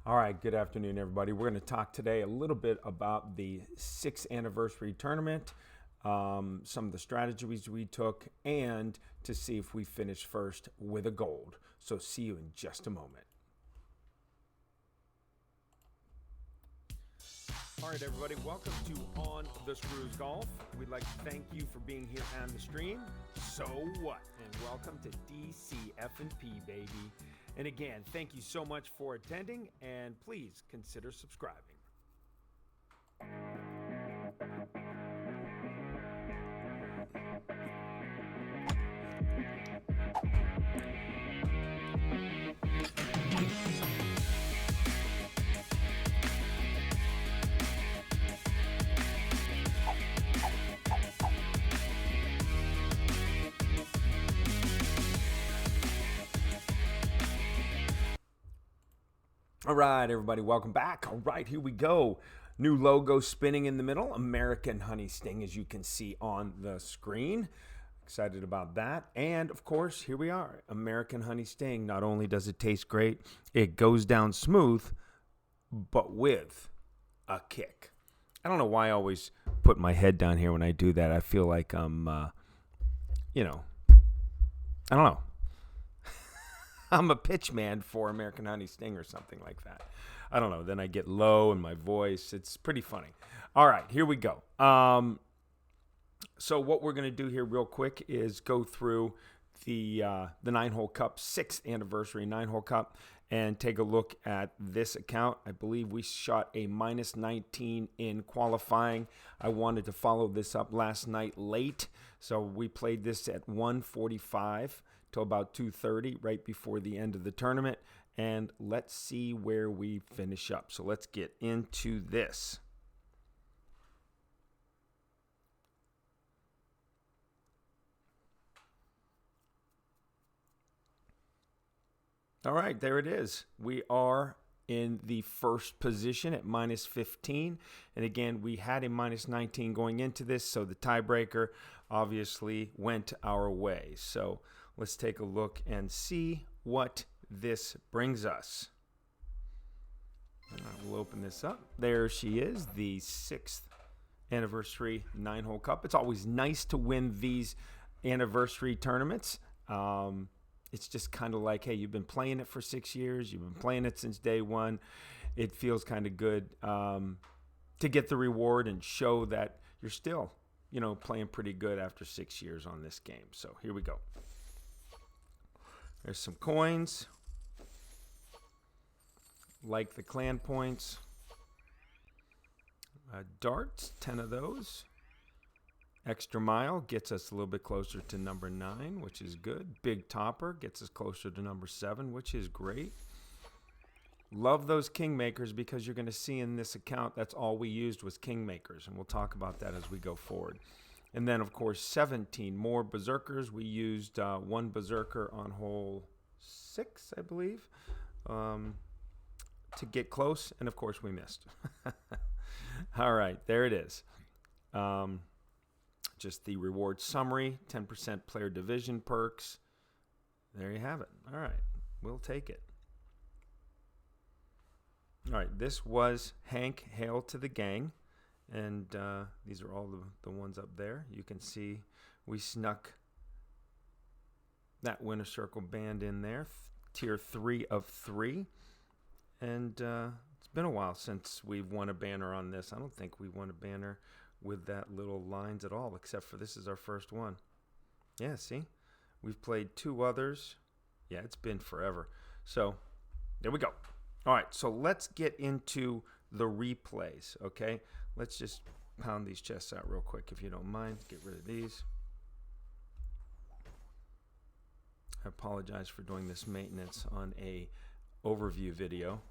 All right, good afternoon, everybody. We're going to talk today a little bit about the 6th anniversary tournament, some of the strategies we took, and to see if we finish first with a gold. So, see you in just a moment. All right, everybody, welcome to On the Screws Golf. We'd like to thank you for being here on the stream. So what? And welcome to DCF&P, baby. And again, thank you so much for attending, and please consider subscribing. All right, everybody, welcome back. All right, here we go. New logo spinning in the middle, American Honey Sting, as you can see on the screen. Excited about that. And, of course, here we are, American Honey Sting. Not only does it taste great, it goes down smooth, but with a kick. I don't know why I always put my head down here when I do that. I feel like I'm, I don't know. I'm a pitch man for American Honey Sting or something like that. I don't know. Then I get low in my voice. It's pretty funny. All right, here we go. So what we're going to do here real quick is go through the 9-hole cup, 6th anniversary 9-hole cup, and take a look at this account. I believe we shot a minus 19 in qualifying. I wanted to follow this up last night late, so we played this at 1:45 till about 2:30, right before the end of the tournament, and let's see where we finish up. So let's get into this. All right, there it is. We are in the first position at minus 15. And again, we had a minus 19 going into this, so the tiebreaker obviously went our way. So let's take a look and see what this brings us. We'll open this up. There she is, the 6th anniversary 9-hole cup. It's always nice to win these anniversary tournaments. It's just kind of like, hey, you've been playing it for 6 years. You've been playing it since day one. It feels kind of good to get the reward and show that you're still, playing pretty good after 6 years on this game. So here we go. There's some coins. Like the clan points. Darts, 10 of those. Extra mile gets us a little bit closer to number 9, which is good. Big topper gets us closer to number 7, which is great. Love those Kingmakers because you're going to see in this account that's all we used was Kingmakers, and we'll talk about that as we go forward. And then, of course, 17 more Berserkers. We used one Berserker on hole 6, I believe, to get close, and, of course, we missed. All right, there it is. Just the reward summary, 10% player division perks. There you have it. All right, we'll take it. All right, this was Hank, Hail to the Gang. And these are all the ones up there. You can see we snuck that winner circle band in there. Tier 3 of 3. And it's been a while since we've won a banner on this. I don't think we won a banner with that little lines at all, except for this is our first one. Yeah, see? We've played 2 others. Yeah, it's been forever. So, there we go. All right, so let's get into the replays, okay? Let's just pound these chests out real quick, if you don't mind. Get rid of these. I apologize for doing this maintenance on a overview video,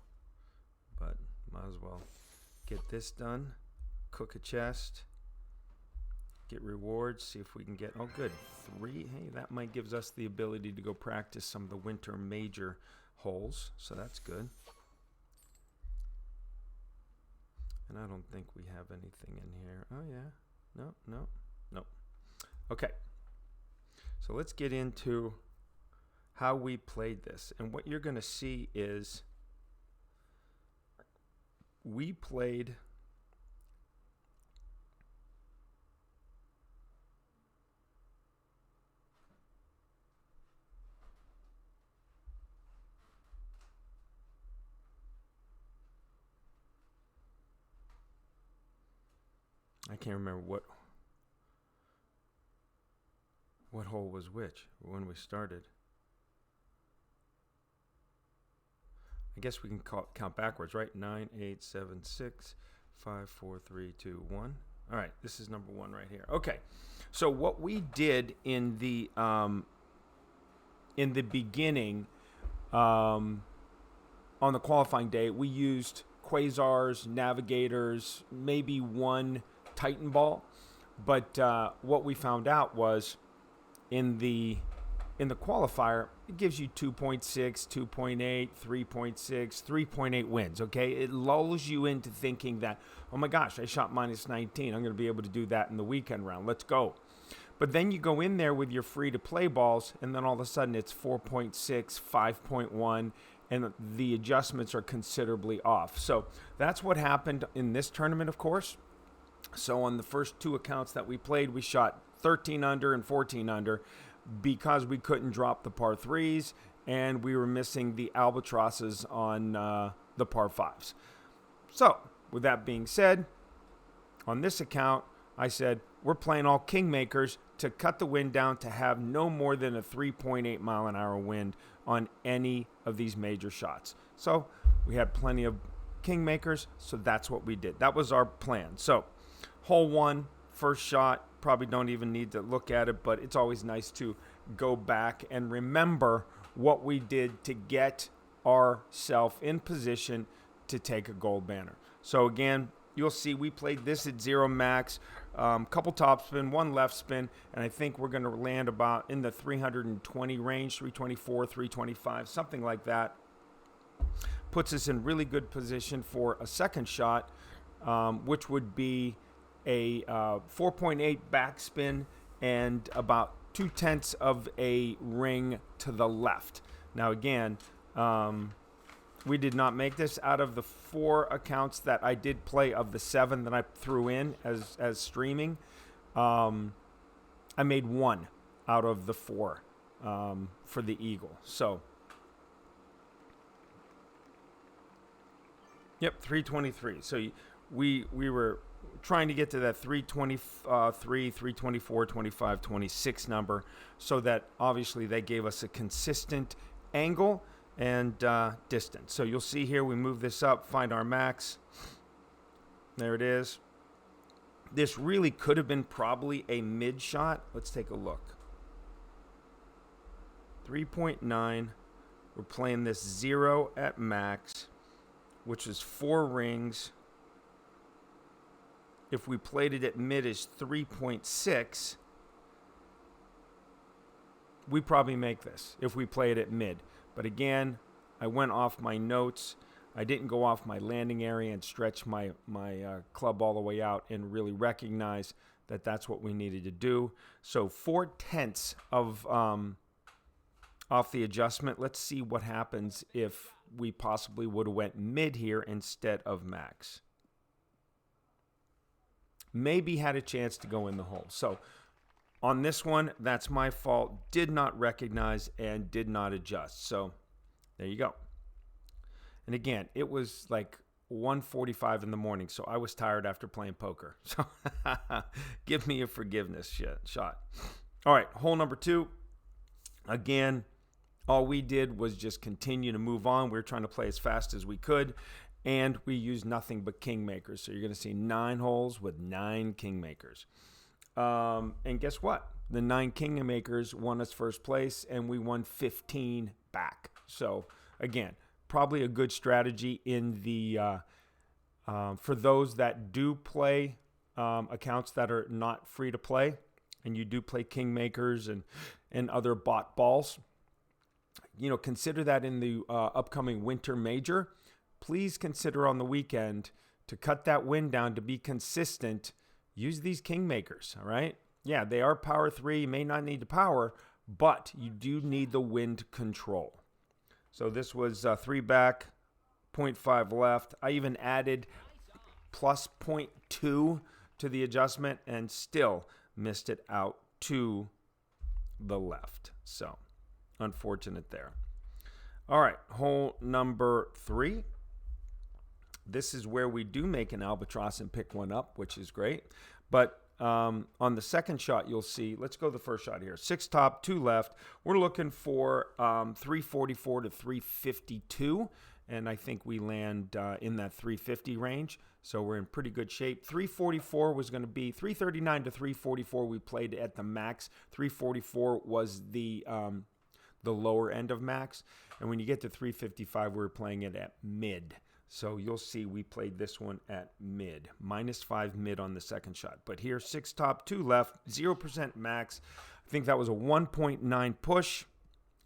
but might as well get this done. Cook a chest, get rewards, see if we can get, oh good, 3. Hey, that might gives us the ability to go practice some of the winter major holes, so that's good. And I don't think we have anything in here. Oh yeah, no. Okay, so let's get into how we played this. And what you're going to see is we played. I can't remember what hole was which when we started. I guess we can count backwards, right? 9, 8, 7, 6, 5, 4, 3, 2, 1. All right, this is number 1 right here. Okay, so what we did in the beginning, on the qualifying day, we used quasars, navigators, maybe one Titan ball, but what we found out was in the qualifier, it gives you 2.6, 2.8, 3.6, 3.8 wins, okay? It lulls you into thinking that, oh my gosh, I shot minus 19. I'm going to be able to do that in the weekend round. Let's go. But then you go in there with your free-to-play balls, and then all of a sudden it's 4.6, 5.1, and the adjustments are considerably off. So that's what happened in this tournament, of course. So on the first 2 accounts that we played, we shot 13 under and 14 under because we couldn't drop the par 3s and we were missing the albatrosses on the par 5s. So with that being said, on this account, I said, we're playing all Kingmakers to cut the wind down to have no more than a 3.8 mile an hour wind on any of these major shots. So we had plenty of Kingmakers, so that's what we did. That was our plan. So hole 1, first shot, probably don't even need to look at it, but it's always nice to go back and remember what we did to get ourselves in position to take a gold banner. So again, you'll see we played this at 0 max, couple top spin, 1 left spin, and I think we're going to land about in the 320 range, 324, 325, something like that. Puts us in really good position for a second shot, which would be a 4.8 backspin and about 2/10 of a ring to the left. Now again, we did not make this. Out of the 4 accounts that I did play, of the 7 that I threw in as streaming, I made 1 out of the 4 for the eagle. So yep, 323. So we were trying to get to that 323, 324, 25, 26 number, so that obviously they gave us a consistent angle and distance. So you'll see here, we move this up, find our max. There it is. This really could have been probably a mid shot. Let's take a look. 3.9. We're playing this 0 at max, which is 4 rings. If we played it at mid as 3.6, we probably make this if we play it at mid. But again, I went off my notes. I didn't go off my landing area and stretch my club all the way out and really recognize that that's what we needed to do. So 4/10 of off the adjustment. Let's see what happens if we possibly would have went mid here instead of max. Maybe had a chance to go in the hole. So on this one, that's my fault. Did not recognize and did not adjust. So there you go. And again, it was like 1:45 in the morning, so I was tired after playing poker. So give me a forgiveness shot. All right, hole number 2. Again, all we did was just continue to move on. We were trying to play as fast as we could, and we used nothing but Kingmakers. So you're going to see 9 holes with 9 Kingmakers. And guess what? The 9 Kingmakers won us first place, and we won 15 back. So again, probably a good strategy in the for those that do play accounts that are not free to play, and you do play Kingmakers and other bot balls. You know, consider that in the upcoming winter major. Please consider on the weekend to cut that win down to be consistent. Use these Kingmakers, all right? Yeah, they are power 3. You may not need the power, but you do need the wind control. So this was 3 back, 0.5 left. I even added plus 0.2 to the adjustment and still missed it out to the left. So unfortunate there. All right, hole number 3. This is where we do make an albatross and pick one up, which is great. But on the second shot, you'll see, let's go the first shot here. 6 top, 2 left. We're looking for 344 to 352. And I think we land in that 350 range. So we're in pretty good shape. 344 was going to be 339 to 344. We played at the max. 344 was the lower end of max. And when you get to 355, we're playing it at mid. So you'll see we played this one at mid. -5 mid on the second shot. But here, 6 top, 2 left, 0% max. I think that was a 1.9 push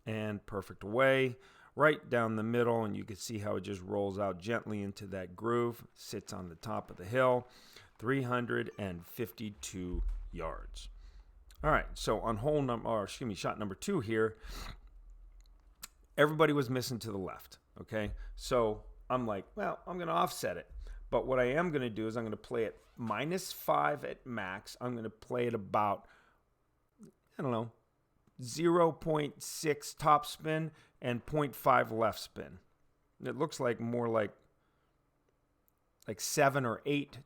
and perfect away. Right down the middle, and you can see how it just rolls out gently into that groove. Sits on the top of the hill. 352 yards. All right, so on shot number 2 here, everybody was missing to the left, okay? So I'm like, well, I'm going to offset it. But what I am going to do is I'm going to play it -5 at max. I'm going to play it about, 0.6 top spin and 0.5 left spin. It looks like more like 7 or 8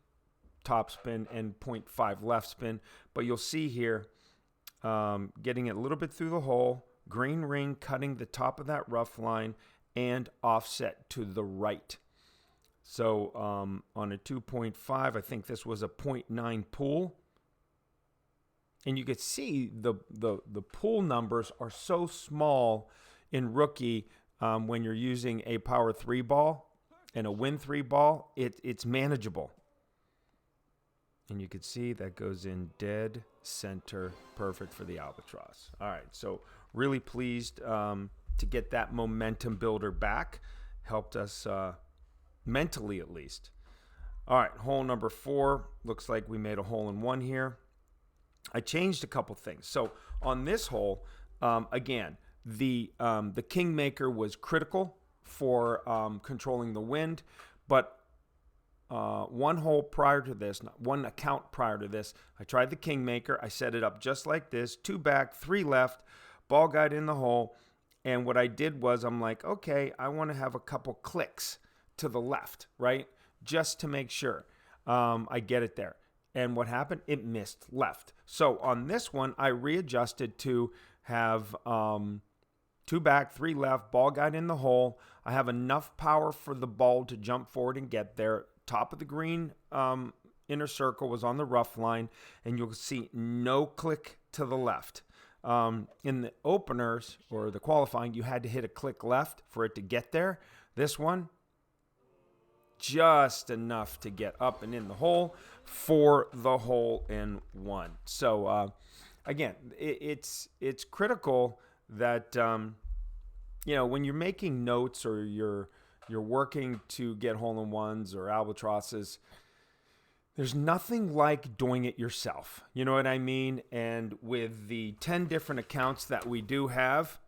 top spin and 0.5 left spin. But you'll see here, getting it a little bit through the hole, green ring cutting the top of that rough line, and offset to the right. So on a 2.5, I think this was a 0.9 pull. And you could see the pull numbers are so small in rookie when you're using a power 3 ball and a win 3 ball. It's manageable. And you can see that goes in dead center, perfect for the albatross. All right, so really pleased to get that momentum builder back. Helped us mentally at least. All right, hole number 4. Looks like we made a hole in one here. I changed a couple things. So on this hole, again, the Kingmaker was critical for controlling the wind, but one account prior to this, I tried the Kingmaker. I set it up just like this: 2 back, 3 left, ball guide in the hole. And what I did was I'm like, okay, I want to have a couple clicks to the left, right? Just to make sure I get it there. And what happened? It missed left. So on this one, I readjusted to have 2 back, 3 left, ball guide in the hole. I have enough power for the ball to jump forward and get there. Top of the green inner circle was on the rough line, and you'll see no click to the left. In the openers or the qualifying, you had to hit a click left for it to get there. This one, just enough to get up and in the hole for the hole in one. So again, it's critical that when you're making notes or you're working to get hole in ones or albatrosses, there's nothing like doing it yourself. You know what I mean? And with the 10 different accounts that we do have,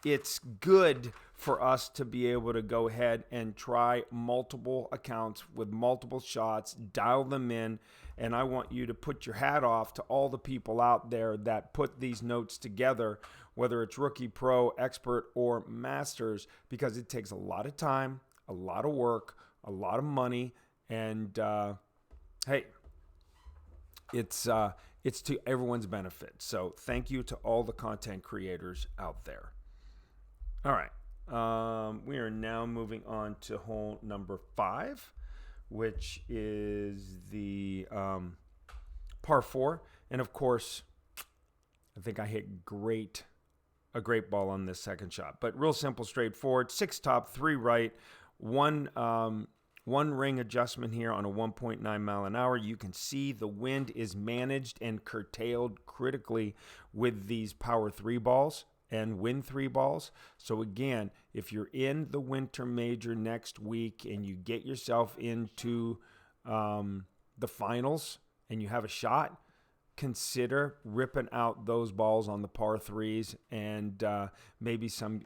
it's good for us to be able to go ahead and try multiple accounts with multiple shots, dial them in. And I want you to put your hat off to all the people out there that put these notes together, whether it's rookie, pro, expert, or masters, because it takes a lot of time, a lot of work, a lot of money, and hey, it's to everyone's benefit. So thank you to all the content creators out there. All right. We are now moving on to hole number 5, which is the par 4. And of course, I think I hit a great ball on this second shot. But real simple, straightforward. 6 top, 3 right, one ring adjustment here on a 1.9 mile an hour. You can see the wind is managed and curtailed critically with these power 3 balls and win 3 balls. So again, if you're in the winter major next week and you get yourself into the finals and you have a shot, consider ripping out those balls on the par threes and maybe some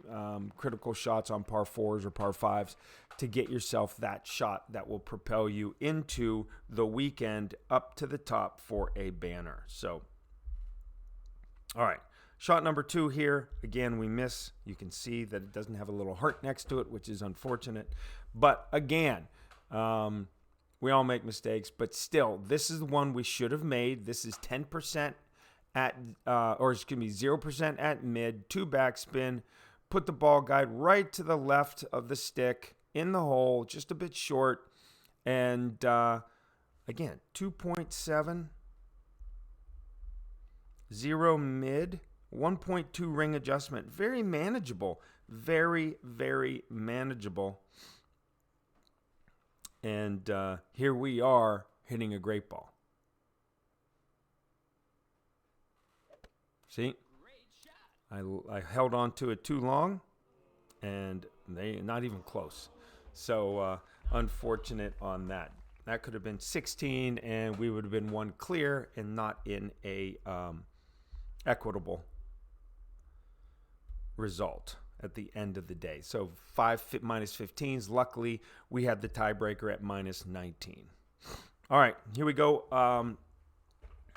critical shots on par fours or par fives to get yourself that shot that will propel you into the weekend up to the top for a banner. So, all right. Shot number 2 here. Again, we miss. You can see that it doesn't have a little heart next to it, which is unfortunate. But again, we all make mistakes, but still, this is the one we should have made. This is 10% at, 0% at mid, 2 backspin. Put the ball guide right to the left of the stick in the hole, just a bit short. And again, 2.7, 0 mid, 1.2 ring adjustment. Very manageable. Very, very manageable. And here we are hitting a great ball. See? I held on to it too long, and they not even close. So unfortunate on that. That could have been 16, and we would have been 1 clear and not in a equitable result at the end of the day. So 5 minus 15s. Luckily, we had the tiebreaker at minus 19. All right, here we go.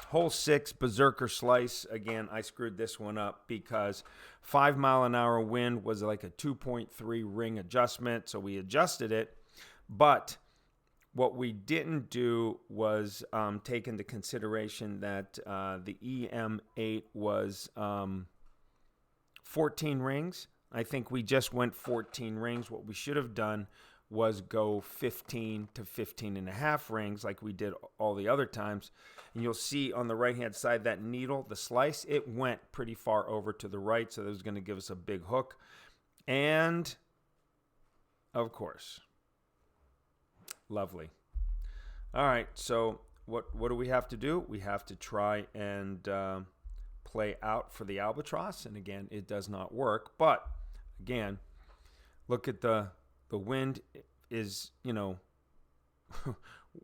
Hole 6, Berserker Slice. Again, I screwed this one up because 5 mile an hour wind was like a 2.3 ring adjustment. So we adjusted it. But what we didn't do was take into consideration that the EM8 was 14 rings. I think we just went 14 rings. What we should have done was go 15 to 15 and a half rings like we did all the other times. And you'll see on the right-hand side that needle, the slice, it went pretty far over to the right, so that was going to give us a big hook. And, of course, lovely. All right, so what do we have to do? We have to try and play out for the albatross, and again, it does not work. But again, look at the wind is,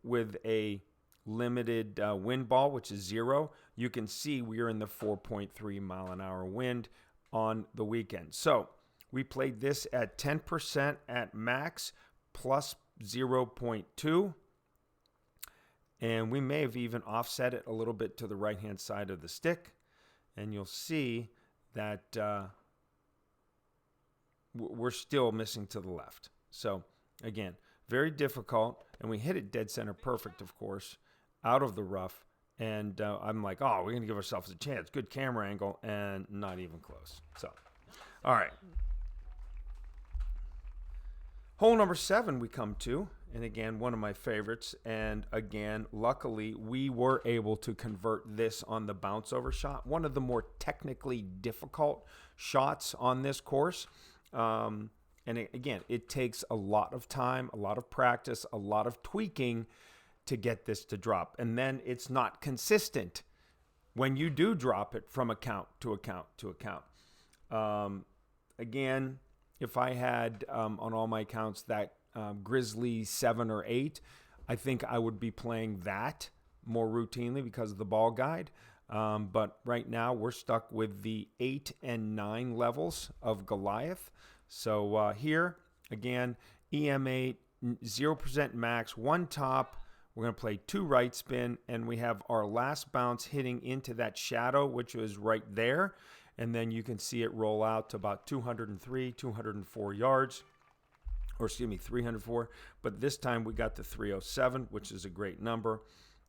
with a limited wind ball, which is 0. You can see we are in the 4.3 mile an hour wind on the weekend. So we played this at 10% at max plus 0.2. And we may have even offset it a little bit to the right-hand side of the stick. And you'll see that we're still missing to the left. So, again, very difficult. And we hit it dead center perfect, of course, out of the rough. And I'm like, oh, we're going to give ourselves a chance. Good camera angle, and not even close. So, all right. Hole number 7 we come to. And again, one of my favorites. And again, luckily, we were able to convert this on the bounce over shot. One of the more technically difficult shots on this course. And again, it takes a lot of time, a lot of practice, a lot of tweaking to get this to drop. And then it's not consistent when you do drop it from account to account to account. Again, if I had on all my accounts that Grizzly 7 or 8, I think I would be playing that more routinely because of the ball guide. But right now we're stuck with the 8 and 9 levels of Goliath. So here, again, EM8, 0% max, 1 top. We're going to play 2 right spin, and we have our last bounce hitting into that shadow, which was right there. And then you can see it roll out to about 203, 204 yards. Or excuse me, 304. But this time we got the 307, which is a great number.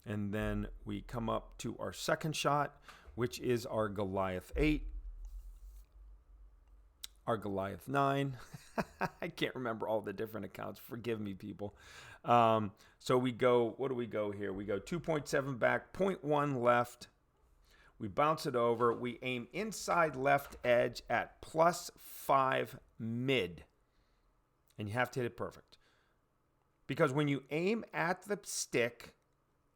And then we come up to our second shot, which is our Goliath 8. Our Goliath 9. I can't remember all the different accounts. Forgive me, people. So we go, what do we go here? We go 2.7 back, 0.1 left. We bounce it over. We aim inside left edge at +5 mid. And you have to hit it perfect. Because when you aim at the stick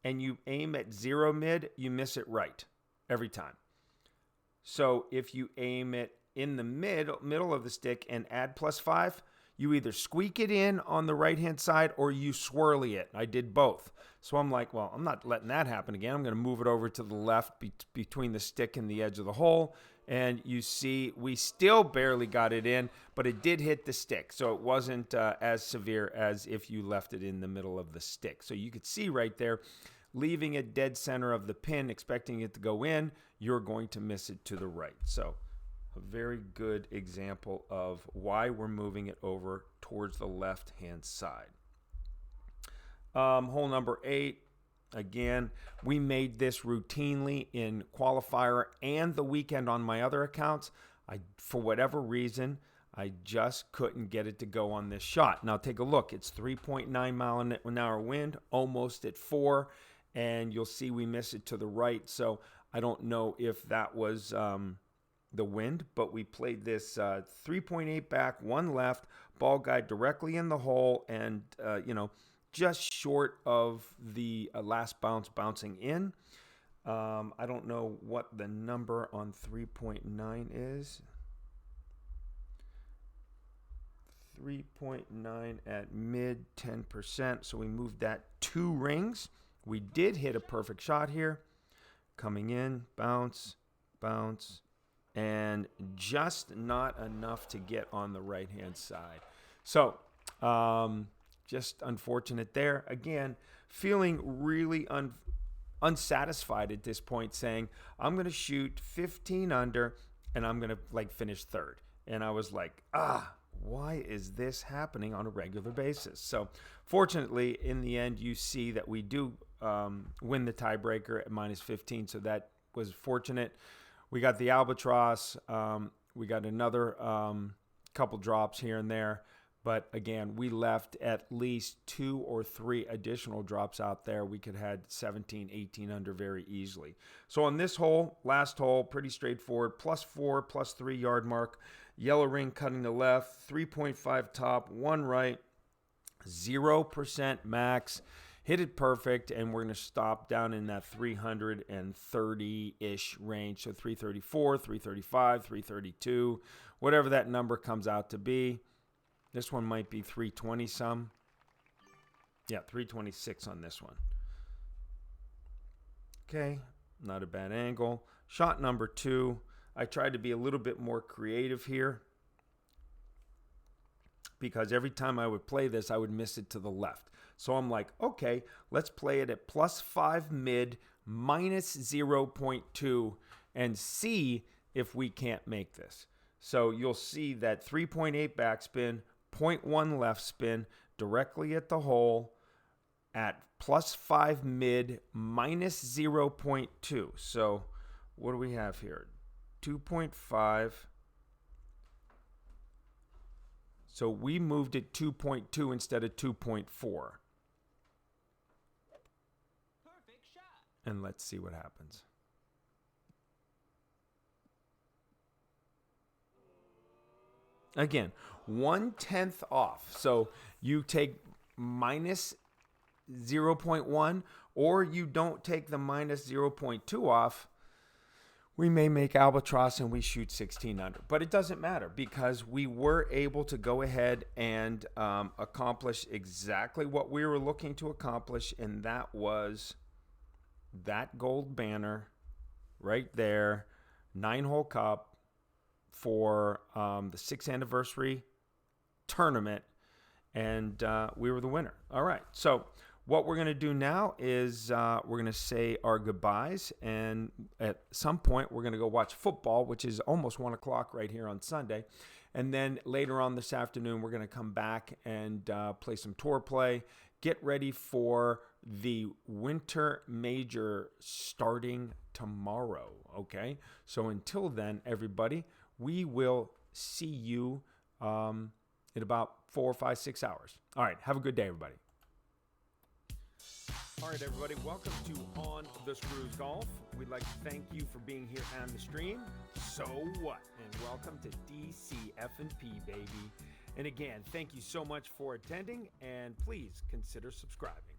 and you aim at 0 mid, you miss it right every time. So if you aim it in the middle of the stick and add +5, you either squeak it in on the right-hand side or you swirly it. I did both. So I'm like, well, I'm not letting that happen again. I'm going to move it over to the left between the stick and the edge of the hole. And you see, we still barely got it in, but it did hit the stick. So it wasn't as severe as if you left it in the middle of the stick. So you could see right there, leaving it dead center of the pin, expecting it to go in, you're going to miss it to the right. So a very good example of why we're moving it over towards the left-hand side. Hole number 8, again, we made this routinely in qualifier and the weekend on my other accounts. For whatever reason, I just couldn't get it to go on this shot. Now take a look. It's 3.9 mile an hour wind, almost at 4, and you'll see we miss it to the right. So I don't know if that was the wind, but we played this 3.8 back, 1 left, ball guide directly in the hole, and just short of the last bounce bouncing in. I don't know what the number on 3.9 is. 3.9 at mid 10%. So we moved that 2 rings. We did hit a perfect shot here. Coming in, bounce, bounce, and just not enough to get on the right-hand side. So, just unfortunate there. Again, feeling really unsatisfied at this point, saying, I'm going to shoot 15 under, and I'm going to, finish third. And I was like, why is this happening on a regular basis? So, fortunately, in the end, you see that we do win the tiebreaker at minus 15, so that was fortunate. We got the albatross. We got another couple drops here and there. But again, we left at least 2 or 3 additional drops out there. We could have had 17, 18 under very easily. So on this hole, last hole, pretty straightforward. +4, +3 yard mark. Yellow ring cutting the left. 3.5 top, 1 right. 0% max. Hit it perfect, and we're going to stop down in that 330-ish range. So 334, 335, 332, whatever that number comes out to be. This one might be 320 some. Yeah, 326 on this one. Okay, not a bad angle. Shot number 2. I tried to be a little bit more creative here because every time I would play this, I would miss it to the left. So I'm like, okay, let's play it at +5 mid, minus 0.2, and see if we can't make this. So you'll see that 3.8 backspin, 0.1 left spin, directly at the hole at +5 mid, minus 0.2. So what do we have here? 2.5. So we moved it 2.2 instead of 2.4. And let's see what happens. Again, 1/10 off. So you take minus 0.1 or you don't take the minus 0.2 off. We may make albatross and we shoot 16 under. But it doesn't matter because we were able to go ahead and accomplish exactly what we were looking to accomplish, and that was that gold banner right there, 9-hole cup for the 6th anniversary tournament, and we were the winner. All right, so what we're going to do now is we're going to say our goodbyes, and at some point we're going to go watch football, which is almost 1 o'clock right here on Sunday, and then later on this afternoon we're going to come back and play some tour play, get ready for the winter major starting tomorrow, okay? So until then, everybody, we will see you in about 4, 5, 6 hours. All right, have a good day, everybody. All right, everybody, welcome to On the Screws Golf. We'd like to thank you for being here on the stream. So what? And welcome to DCF&P, baby. And again, thank you so much for attending, and please consider subscribing.